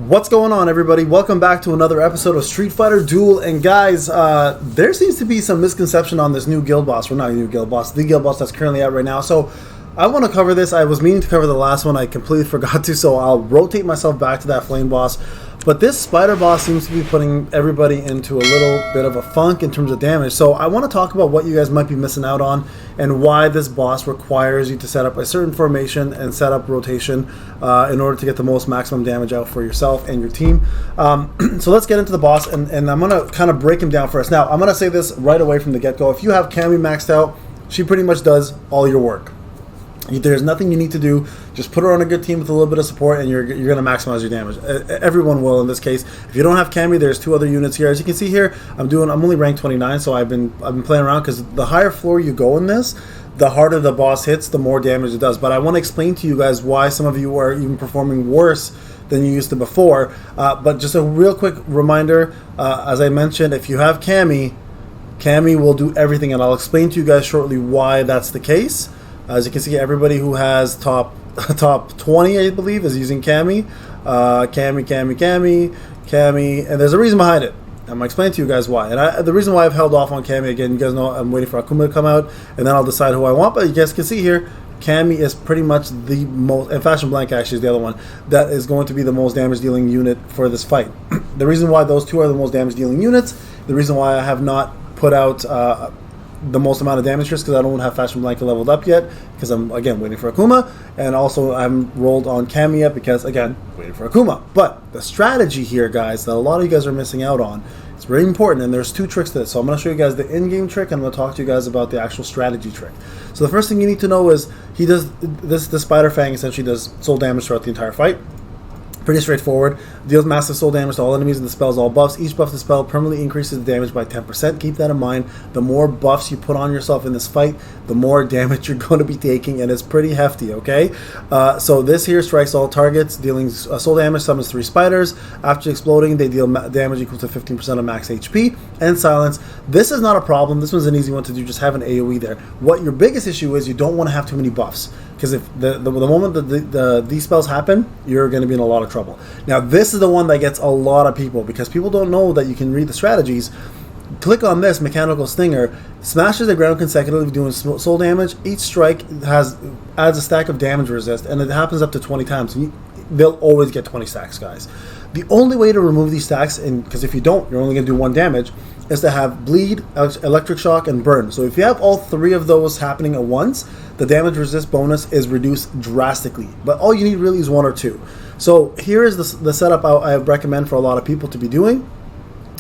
What's going on, everybody? Welcome back to another episode of Street Fighter Duel. And guys, there seems to be some misconception on this new guild boss. Well, not a new guild boss, the guild boss that's currently out right now. So I want to cover this. I was meaning to cover the last one. I completely forgot to, so I'll rotate myself back to that flame boss. But this spider boss seems to be putting everybody into a little bit of a funk in terms of damage. So I want to talk about what you guys might be missing out on and why this boss requires you to set up a certain formation and set up rotation in order to get the most maximum damage out for yourself and your team. So let's get into the boss, and I'm going to kind of break him down for us. Now, I'm going to say this right away from the get-go. If you have Cammy maxed out, she pretty much does all your work. There's nothing you need to do. Just put her on a good team with a little bit of support, and you're going to maximize your damage. Everyone will in this case. If you don't have Cammy, there's two other units here. As you can see here, I'm only ranked 29, so I've been playing around because the higher floor you go in this, the harder the boss hits, the more damage it does. But I want to explain to you guys why some of you are even performing worse than you used to before. But just a real quick reminder, as I mentioned, if you have Cammy, Cammy will do everything, and I'll explain to you guys shortly why that's the case. As you can see, everybody who has top 20, I believe, is using Cammy. Cammy, and there's a reason behind it. I'm going to explain to you guys why. And the reason why I've held off on Cammy, again, you guys know I'm waiting for Akuma to come out, and then I'll decide who I want. But you guys can see here, Cammy is pretty much the most, and Fashion Blank actually is the other one, that is going to be the most damage dealing unit for this fight. The reason why those two are the most damage dealing units, the reason why I have not put out the most amount of damage just because I don't have Fashion Blanket leveled up yet, because I'm again waiting for Akuma, and also I'm rolled on Cammy yet because again waiting for Akuma. But the strategy here, guys, that a lot of you guys are missing out on, it's very important, and there's two tricks to this. So I'm going to show you guys the in-game trick, and I'm going to talk to you guys about the actual strategy trick. So the first thing you need to know is he does this. The Spider Fang essentially does soul damage throughout the entire fight. Pretty straightforward. Deals massive soul damage to all enemies and dispels all buffs. Each buff dispelled permanently increases the damage by 10%. Keep that in mind. The more buffs you put on yourself in this fight, the more damage you're going to be taking, and it's pretty hefty, okay? So this here strikes all targets, dealing soul damage, summons 3 spiders. After exploding, they deal damage equal to 15% of max HP, and silence. This is not a problem. This one's an easy one to do. Just have an AoE there. What your biggest issue is, you don't want to have too many buffs, because if the moment that these spells happen, you're going to be in a lot of trouble. Now, this is the one that gets a lot of people, because people don't know that you can read the strategies. Click on this Mechanical Stinger, smashes the ground consecutively doing soul damage. Each strike adds a stack of damage resist, and it happens up to 20 times. They'll always get 20 stacks, guys. The only way to remove these stacks, because if you don't, you're only going to do 1 damage, is to have bleed, electric shock, and burn. So if you have all 3 of those happening at once, the damage resist bonus is reduced drastically. But all you need really is 1 or 2. So here is the setup I recommend for a lot of people to be doing.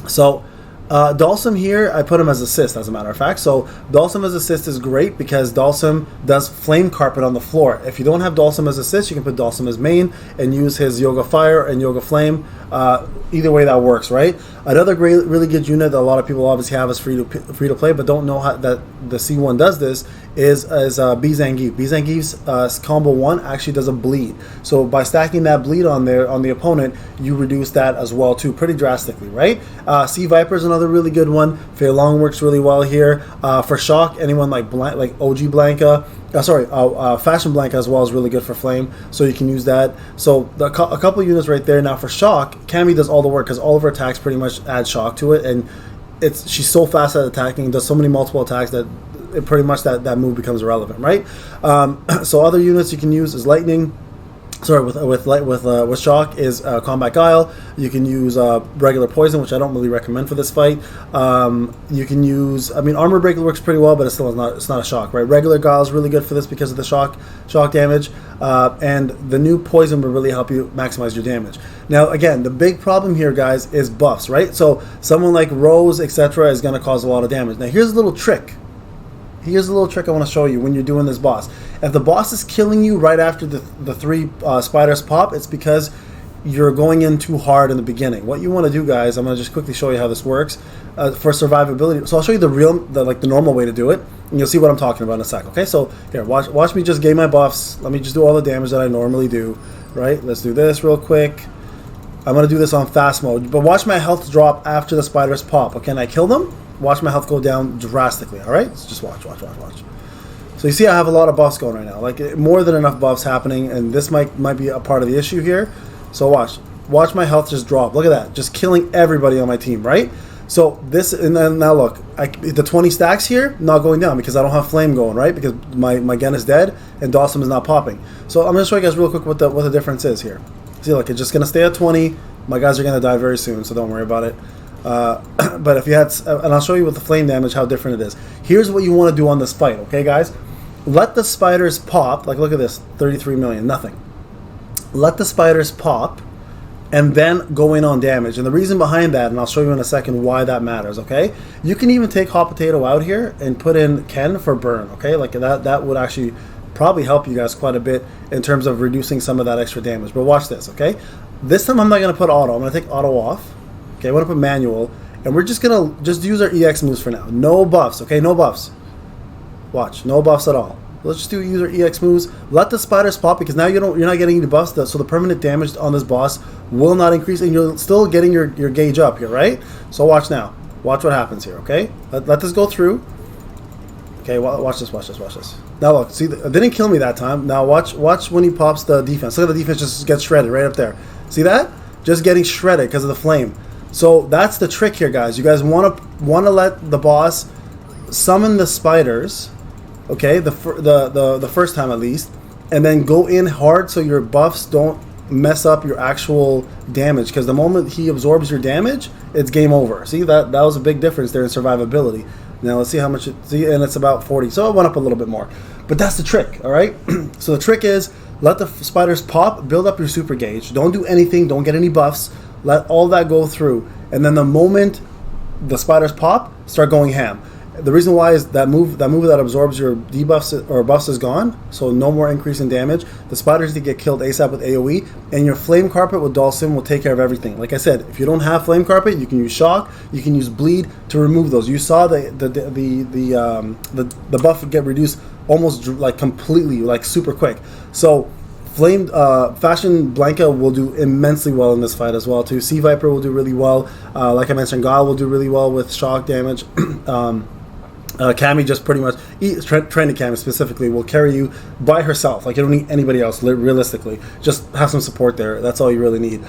So Dalsum here, I put him as assist, as a matter of fact. So Dalsum as assist is great because Dalsum does flame carpet on the floor. If you don't have Dalsum as assist, you can put Dalsum as main and use his Yoga Fire and Yoga Flame. Either way, that works, right? Another great, really good unit that a lot of people obviously have is free to play, but don't know how that the C1 does this is Bzangief. Bzangief's combo 1 actually does a bleed. So by stacking that bleed on there on the opponent, you reduce that as well too, pretty drastically, right? Sea Viper is another really good one. Fei Long works really well here. For shock, anyone like OG Blanca, Fashion Blanca as well is really good for flame, so you can use that. So a couple units right there. Now for shock, Cammy does all the work because all of her attacks pretty much add shock to it, and she's so fast at attacking, does so many multiple attacks that pretty much that move becomes irrelevant, right? So other units you can use is lightning. Sorry, with shock is Combat Guile. You can use regular poison, which I don't really recommend for this fight. You can use, Armor Break works pretty well, but it's not a shock, right? Regular Guile is really good for this because of the shock damage, and the new poison will really help you maximize your damage. Now, again, the big problem here, guys, is buffs, right? So someone like Rose, etc., is going to cause a lot of damage. Now, here's a little trick. Here's a little trick I want to show you when you're doing this boss. If the boss is killing you right after the 3 spiders pop, it's because you're going in too hard in the beginning. What you want to do, guys, I'm going to just quickly show you how this works for survivability. So I'll show you the normal way to do it, and you'll see what I'm talking about in a sec. Okay, so here, watch me just gain my buffs. Let me just do all the damage that I normally do. Right? Let's do this real quick. I'm going to do this on fast mode, but watch my health drop after the spiders pop. Okay, and I kill them. Watch my health go down drastically. All right, so just watch. So you see, I have a lot of buffs going right now, like more than enough buffs happening, and this might be a part of the issue here. So watch. watch my health just drop. Look at that, just killing everybody on my team, right? So this, and then now look, the 20 stacks here, not going down because I don't have flame going, right? Because my gun is dead and Dawson is not popping. So I'm going to show you guys real quick what the difference is here. See, look, it's just going to stay at 20. My guys are going to die very soon, so don't worry about it. But if you had, and I'll show you with the flame damage how different it is. Here's what you want to do on this fight, okay, guys? Let the spiders pop. Like, look at this, 33 million, nothing. Let the spiders pop, and then go in on damage. And the reason behind that, and I'll show you in a second why that matters, okay? You can even take Hot Potato out here and put in Ken for burn, okay? Like that would actually probably help you guys quite a bit in terms of reducing some of that extra damage. But watch this, okay? This time I'm not going to put auto. I'm going to take auto off. Okay, I'm going to put manual. And we're just going to use our EX moves for now. No buffs, okay? No buffs. Watch, no buffs at all. Let's just do user EX moves. Let the spiders pop because now you're not getting any buffs, so the permanent damage on this boss will not increase, and you're still getting your gauge up here, right? So watch now. Watch what happens here, okay? Let this go through. Okay, watch this, watch this, watch this. Now look, see, it didn't kill me that time. Now watch when he pops the defense. Look at the defense just gets shredded right up there. See that? Just getting shredded because of the flame. So that's the trick here, guys. You guys want to let the boss summon the spiders. Okay, the first time at least, and then go in hard so your buffs don't mess up your actual damage, because the moment he absorbs your damage, it's game over. See, that was a big difference there in survivability. Now let's see how much and it's about 40, so it went up a little bit more. But that's the trick, all right? So the trick is let the spiders pop, build up your super gauge. Don't do anything, don't get any buffs. Let all that go through, and then the moment the spiders pop, start going ham. The reason why is that move that absorbs your debuffs or buffs is gone, so no more increase in damage. The spiders need to get killed ASAP with AoE, and your flame carpet with Dawson will take care of everything. Like I said, if you don't have flame carpet, you can use shock, you can use bleed to remove those. You saw the buff would get reduced almost like completely, like super quick. So Flame Fashion Blanca will do immensely well in this fight as well too. Sea Viper will do really well. Like I mentioned, Guile will do really well with shock damage. Cammy just pretty much, Trendy Cammy specifically, will carry you by herself. Like, you don't need anybody else, realistically. Just have some support there. That's all you really need.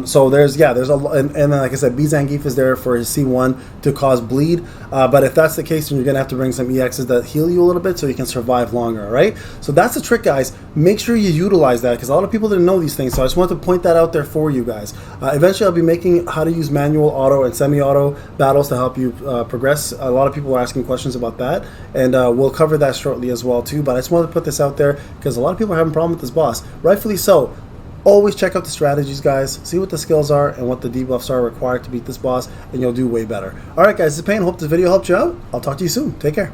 So there's a lot, and then like I said, Zangief is there for his C1 to cause bleed. But if that's the case, then you're going to have to bring some EXs that heal you a little bit so you can survive longer, all right? So that's the trick, guys. Make sure you utilize that, because a lot of people didn't know these things, so I just wanted to point that out there for you guys. Eventually, I'll be making how to use manual, auto, and semi-auto battles to help you progress. A lot of people are asking questions about that, and we'll cover that shortly as well too. But I just wanted to put this out there because a lot of people are having a problem with this boss, rightfully so. Always check out the strategies, guys, see what the skills are and what the debuffs are required to beat this boss, and you'll do way better. Alright guys, this is Payne. Hope this video helped you out. I'll talk to you soon. Take care.